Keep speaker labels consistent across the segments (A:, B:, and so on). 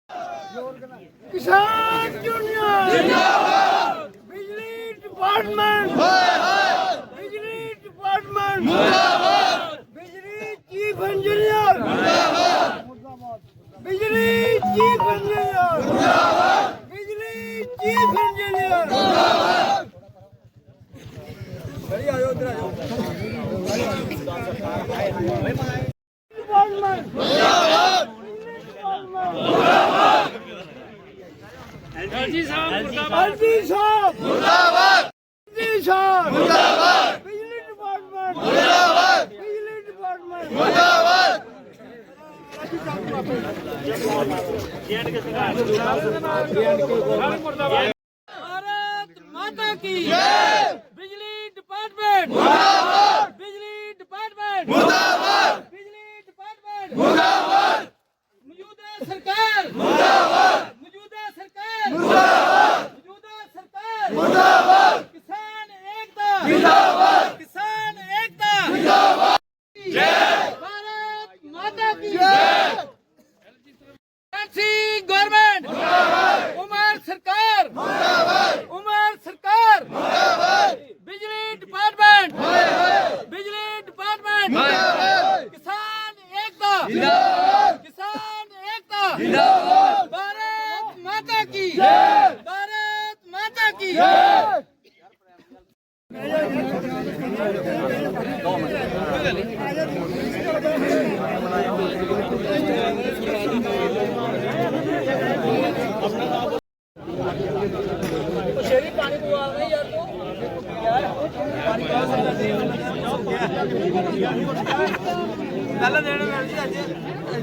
A: किसान यूनियन जिंदाबाद, बिजली डिपार्टमेंट बिजली डिपार्टमेंट मुर्दाबाद, बिजली चीफ इंजीनियर मुर्दाबाद, बिजली चीफ इंजीनियर मुर्दाबाद, बिजली चीफ इंजीनियर मुर्दाबाद। चलिए आयो इधर आयो। डिपार्टमेंट मुर्दाबाद, मुर्दाबाद, जी साहब मुर्दाबाद, जी साहब मुर्दाबाद, जी साहब मुर्दाबाद, बिजली डिपार्टमेंट मुर्दाबाद, बिजली डिपार्टमेंट मुर्दाबाद। भारत माता की जय, बिजली डिपार्टमेंट मुर्दाबाद, बिजली डिपार्टमेंट मुर्दाबाद, बिजली डिपार्टमेंट मुर्दाबाद, मौजूदा सरकार मुर्दाबाद, मौजूदा सरकार मुर्दाबाद, मौजूदा सरकार मुर्दाबाद, किसान एकता जिंदाबाद, किसान एकता जिंदाबाद, जय भारत माता की जय, गवर्नमेंट मुर्दाबाद, उमर सरकार मुर्दाबाद, उमर सरकार मुर्दाबाद, बिजली डिपार्टमेंट बिजली डिपार्टमेंट किसान एकता जिंदाबाद, किसान एकता जिंदाबाद, भारत माता की जय, भारत माता की जय। पानी को आ गई यार, तो पहला देना जी आज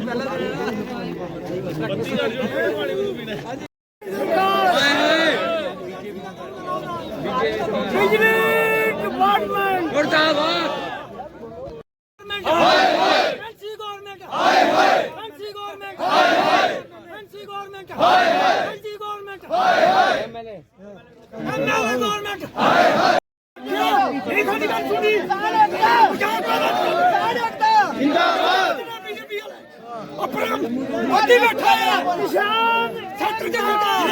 A: पहला देना बिजली डिपार्टमेंट मुर्दाबाद, fancy government fancy government fancy government fancy government MLA government Modi बैठा है, किसान सेंटर की सरकार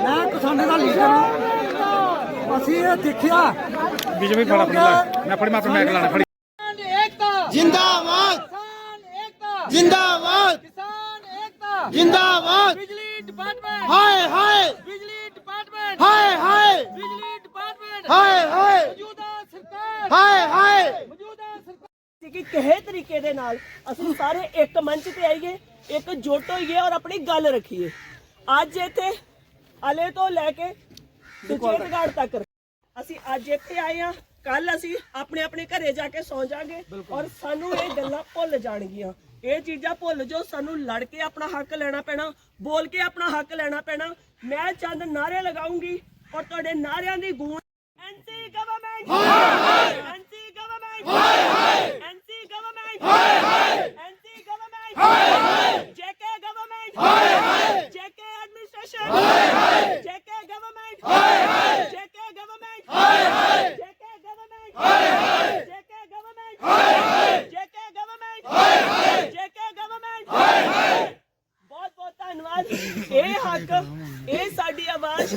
A: मैं किसानों का लीडर हूँ। ਅਸੀਂ ਇਹ ਦੇਖਿਆ बीजेपी फड़ा फड़ी मैं फड़ी मात्र मैक लाना फड़ी जिंदाबाद, किसान एकता जिंदाबाद, किसान एकता जिंदाबाद, बिजली डिपार्टमेंट हाय हाय, बिजली डिपार्टमेंट हाय हाय, बिजली डिपार्टमेंट हाय हाय, मौजूदा सरकार हाय हाय, मौजूदा सरकार
B: कि किहे तरीके दे नाल ਅਸੀਂ ਸਾਰੇ ਇੱਕ ਮੰਚ ਤੇ ਆਈਏ, ਇੱਕ ਜੁਟ ਹੋਈਏ ਔਰ ਆਪਣੀ ਗੱਲ ਰੱਖੀਏ। ਅੱਜ ਇੱਥੇ ਆਲੇ ਤੋਂ ਲੈ ਕੇ ਸੁਚੇਤਗੜ੍ਹ ਤੱਕ ਅਸੀਂ ਅੱਜ ਇੱਥੇ ਆਏ ਆ, ਕੱਲ ਅਸੀਂ ਆਪਣੇ ਆਪਣੇ ਘਰੇ ਜਾ ਕੇ ਸੌਂ ਜਾਾਂਗੇ ਔਰ ਸਾਨੂੰ ਇਹ ਗੱਲਾਂ ਭੁੱਲ ਜਾਣਗੀਆਂ। ਇਹ ਚੀਜ਼ਾਂ ਭੁੱਲ ਜੋ, ਸਾਨੂੰ ਲੜ ਕੇ ਆਪਣਾ ਹੱਕ ਲੈਣਾ ਪੈਣਾ, ਬੋਲ ਕੇ ਆਪਣਾ ਹੱਕ ਲੈਣਾ ਪੈਣਾ। ਮੈਂ ਚੰਦ ਨਾਰੇ ਲਗਾਉਂਗੀ ਔਰ ਤੁਹਾਡੇ ਨਾਰਿਆਂ ਦੀ ਗੂੰਜ NC government NC government NC government NC government JK government JK administration JK government JK government JK government JK government JK government JK government ਬਹੁਤ ਬਹੁਤ ਧੰਨਵਾਦ। ਇਹ ਹੱਕ, ਇਹ ਸਾਡੀ ਆਵਾਜ਼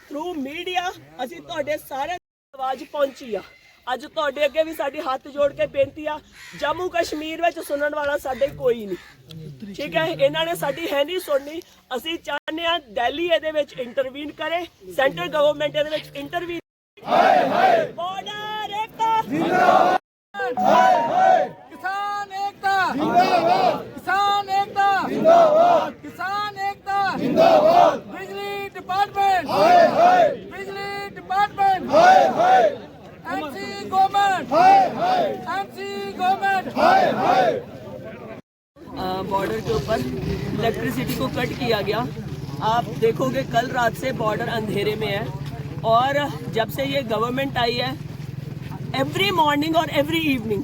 B: ਥਰੂ ਮੀਡੀਆ ਅਸੀਂ ਤੁਹਾਡੇ ਸਾਰੇ ਆਵਾਜ਼ ਪਹੁੰਚੀ ਆ। ਅੱਜ ਤੁਹਾਡੇ ਅੱਗੇ ਵੀ ਸਾਡੀ ਹੱਥ ਜੋੜ ਕੇ ਬੇਨਤੀ ਆ, ਜੰਮੂ ਕਸ਼ਮੀਰ ਵਿੱਚ ਸੁਣਨ ਵਾਲਾ ਸਾਡੇ ਕੋਈ ਨਹੀਂ, ਠੀਕ ਹੈ। ਇਹਨਾਂ ਨੇ ਸਾਡੀ ਹੈ ਨਹੀਂ ਸੁਣਨੀ। ਅਸੀਂ ਚਾਹੁੰਦੇ ਆ ਦਿੱਲੀ ਇਹਦੇ ਵਿੱਚ ਇੰਟਰਵੀਨ ਕਰੇ, ਸੈਂਟਰ ਗਵਰਨਮੈਂਟ ਇਹਦੇ ਵਿੱਚ ਇੰਟਰਵੀਨ। ਬਾਰਡਰ ਏਕਤਾ ਜਿੰਦਾਬਾਦ, ਕਿਸਾਨ ਏਕਤਾ ਜਿੰਦਾਬਾਦ, ਕਿਸਾਨ ਏਕਤਾ ਜਿੰਦਾਬਾਦ, ਕਿਸਾਨ ਏਕਤਾ ਜਿੰਦਾਬਾਦ, ਬਿਜਲੀ डिपार्टमेंट हाय हाय, बिजली डिपार्टमेंट हाय हाय, एमसी गवर्नमेंट हाय हाय, एमसी गवर्नमेंट हाय हाय। बॉर्डर के ऊपर इलेक्ट्रिसिटी को कट किया गया। आप देखोगे कल रात से बॉर्डर अंधेरे में है और जब से ये गवर्नमेंट आई है एवरी मॉर्निंग और एवरी इवनिंग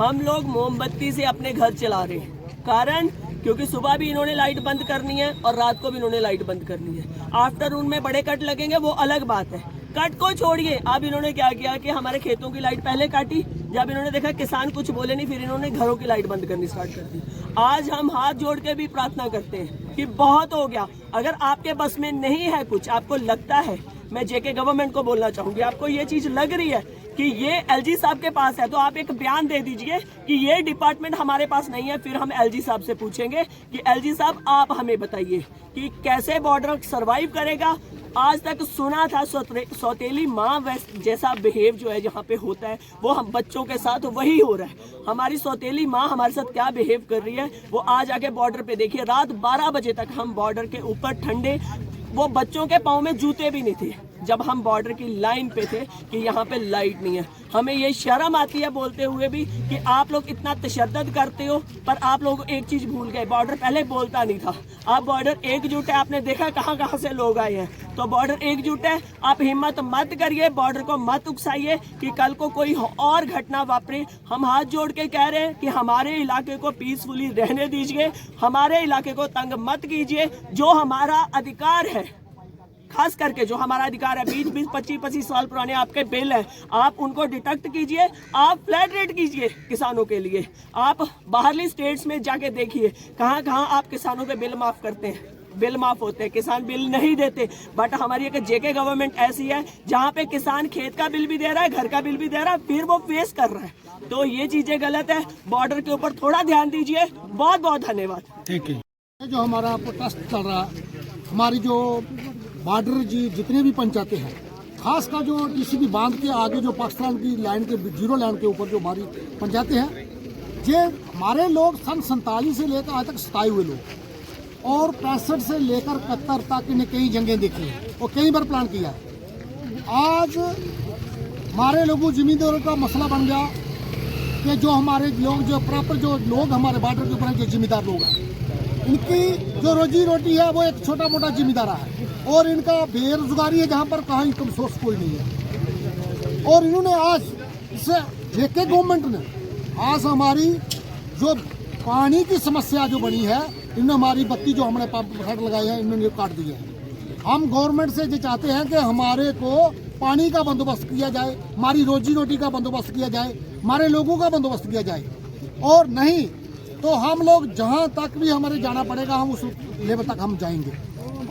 B: हम लोग मोमबत्ती से अपने घर चला रहे हैं। कारण क्योंकि सुबह भी इन्होंने लाइट बंद करनी है और रात को भी इन्होंने लाइट बंद करनी है। आफ्टरनून में बड़े कट लगेंगे वो अलग बात है, कट को छोड़िए, अब इन्होंने क्या किया कि हमारे खेतों की लाइट पहले काटी, जब इन्होंने देखा किसान कुछ बोले नहीं, फिर इन्होंने घरों की लाइट बंद करनी स्टार्ट कर दी। आज हम हाथ जोड़ के भी प्रार्थना करते हैं कि बहुत हो गया। अगर आपके बस में नहीं है कुछ, आपको लगता है, मैं जेके गवर्नमेंट को बोलना चाहूंगी, आपको ये चीज लग रही है कि ये एलजी साहब के पास है, तो आप एक बयान दे दीजिए कि ये डिपार्टमेंट हमारे पास नहीं है। फिर हम एलजी साहब से पूछेंगे कि एलजी साहब आप हमें बताइए कि कैसे बॉर्डर सरवाइव करेगा। आज तक सुना था सौतेली माँ जैसा बिहेव जो है जहाँ पे होता है वो हम बच्चों के साथ वही हो रहा है। हमारी सौतेली माँ हमारे साथ क्या बिहेव कर रही है वो आज आके बॉर्डर पे देखिए। रात 12 बजे तक हम बॉर्डर के ऊपर ठंडे, वो बच्चों के पाँव में जूते भी नहीं थे जब हम बॉर्डर की लाइन पे थे कि यहाँ पे लाइट नहीं है। हमें ये शर्म आती है बोलते हुए भी कि आप लोग इतना तशद्दुद करते हो, पर आप लोग एक चीज भूल गए, बॉर्डर पहले बोलता नहीं था। आप बॉर्डर एकजुट है, आपने देखा कहाँ कहाँ से लोग आए हैं, तो बॉर्डर एकजुट है। आप हिम्मत मत करिए, बॉर्डर को मत उकसाइए कि कल को कोई और घटना वापरे। हम हाथ जोड़ के कह रहे हैं कि हमारे इलाके को पीसफुली रहने दीजिए, हमारे इलाके को तंग मत कीजिए। जो हमारा अधिकार है, खास करके जो हमारा अधिकार है, 20-20, 25-25 साल पुराने आपके बिल हैं, आप उनको डिटेक्ट कीजिए। आप फ्लैट रेट कीजिए किसानों के लिए। आप बाहरली स्टेट्स में जाके देखिए कहाँ कहाँ आप किसानों पे बिल माफ करते हैं, बिल माफ होते हैं, किसान बिल नहीं देते। बट हमारी एक जेके गवर्नमेंट ऐसी है जहाँ पे किसान खेत का बिल भी दे रहा है, घर का बिल भी दे रहा है, फिर वो फेस कर रहा है। तो ये चीजें गलत है, बॉर्डर के ऊपर थोड़ा ध्यान दीजिए। बहुत बहुत धन्यवाद।
A: ठीक है।
C: जो हमारा प्रोटेस्ट चल रहा है, हमारी जो बॉर्डर जी जितने भी पंचायतें हैं, खास का जो टीसीबी बांध के आगे जो पाकिस्तान की लाइन के जीरो लाइन के ऊपर जो हमारी पंचायतें हैं, ये हमारे लोग सन 47 से लेकर आज तक सताए हुए लोग, और 65 से लेकर 71 तक इन्हें कई जंगें देखी हैं और कई बार प्लान किया है। आज हमारे लोगों जमींदारों का मसला बन गया कि जो हमारे लोग जो प्रॉपर जो लोग हमारे बॉर्डर के ऊपर जो जिम्मेदार लोग हैं, इनकी जो रोजी रोटी है वो एक छोटा मोटा जिम्मेदार है, और इनका बेरोजगारी है जहाँ पर कहाँ इनकम सोर्स कोई नहीं है। और इन्होंने आज इसे जेके गवर्नमेंट ने आज हमारी जो पानी की समस्या जो बनी है, इन्होंने हमारी बत्ती जो हमने पंप सेट लगाए हैं इन्होंने काट दी है। हम गवर्नमेंट से ये चाहते हैं कि हमारे को पानी का बंदोबस्त किया जाए, हमारी रोजी रोटी का बंदोबस्त किया जाए, हमारे लोगों का बंदोबस्त किया जाए, और नहीं तो हम लोग जहाँ तक भी हमारे जाना पड़ेगा हम उस लेवल तक हम जाएंगे।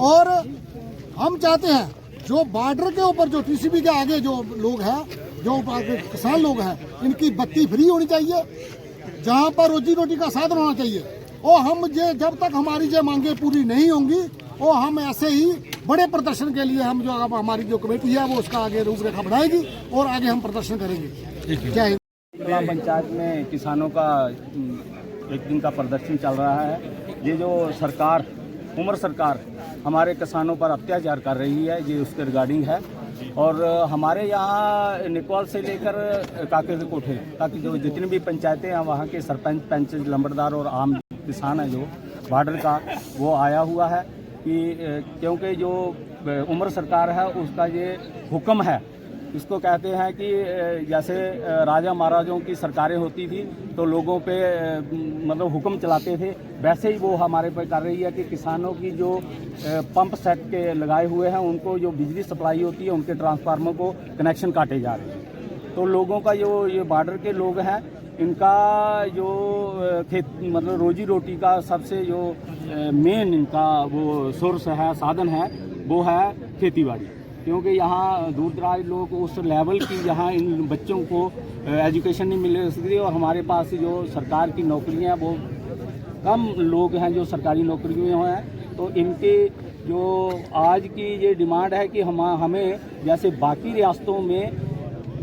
C: और हम चाहते हैं जो बॉर्डर के ऊपर जो टीसीबी के आगे जो लोग हैं, जो किसान लोग हैं, इनकी बत्ती फ्री होनी चाहिए, जहाँ पर रोजी रोटी का साधन होना चाहिए। और हम जब तक हमारी जो मांगे पूरी नहीं होंगी, और हम ऐसे ही बड़े प्रदर्शन के लिए हम जो हमारी जो कमेटी है वो उसका आगे रूपरेखा बढ़ाएगी और आगे हम प्रदर्शन करेंगे। जय हिंद।
D: ग्राम पंचायत में किसानों का एक दिन का प्रदर्शन चल रहा है। ये जो सरकार, उमर सरकार हमारे किसानों पर अत्याचार कर रही है, ये उसके रिगार्डिंग है। और हमारे यहाँ निकोल से लेकर काके के कोठे तक जो जितनी भी पंचायतें हैं वहाँ के सरपंच, पंच, लंबरदार और आम किसान है जो बॉर्डर का, वो आया हुआ है कि क्योंकि जो उमर सरकार है उसका ये हुक्म है, इसको कहते हैं कि जैसे राजा महाराजों की सरकारें होती थी तो लोगों पे मतलब हुक्म चलाते थे, वैसे ही वो हमारे पे कर रही है कि किसानों की जो पंप सेट के लगाए हुए हैं उनको जो बिजली सप्लाई होती है उनके ट्रांसफार्मर को कनेक्शन काटे जा रहे हैं। तो लोगों का जो ये बॉर्डर के लोग हैं, इनका जो खेत मतलब रोजी रोटी का सबसे जो मेन इनका वो सोर्स है, साधन है, वो है खेतीबाड़ी। क्योंकि यहाँ दूर दराज लोग उस लेवल की यहाँ इन बच्चों को एजुकेशन नहीं मिल सकती, और हमारे पास जो सरकार की नौकरियाँ वो कम लोग हैं जो सरकारी नौकरियों हैं। तो इनके जो आज की ये डिमांड है कि हमें जैसे बाकी रियासतों में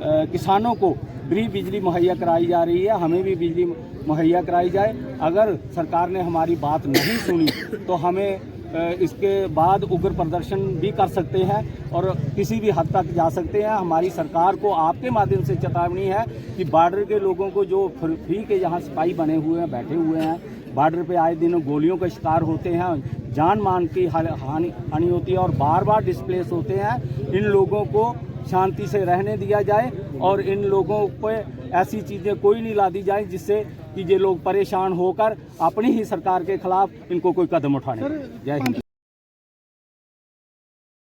D: किसानों को फ्री बिजली मुहैया कराई जा रही है, हमें भी बिजली मुहैया कराई जाए। अगर सरकार ने हमारी बात नहीं सुनी तो हमें इसके बाद उग्र प्रदर्शन भी कर सकते हैं और किसी भी हद तक जा सकते हैं। हमारी सरकार को आपके माध्यम से चेतावनी है कि बॉर्डर के लोगों को जो फ्री के यहाँ सिपाही बने हुए हैं, बैठे हुए हैं, बॉर्डर पे आए दिन गोलियों का शिकार होते हैं, जान मान की हानि होती है और बार बार डिस्प्लेस होते हैं। इन लोगों को शांति से रहने दिया जाए और इन लोगों पे ऐसी चीज़ें कोई नहीं ला दी जाए जिससे कि ये लोग परेशान होकर अपनी ही सरकार के खिलाफ इनको कोई कदम उठाने। जय हिंद।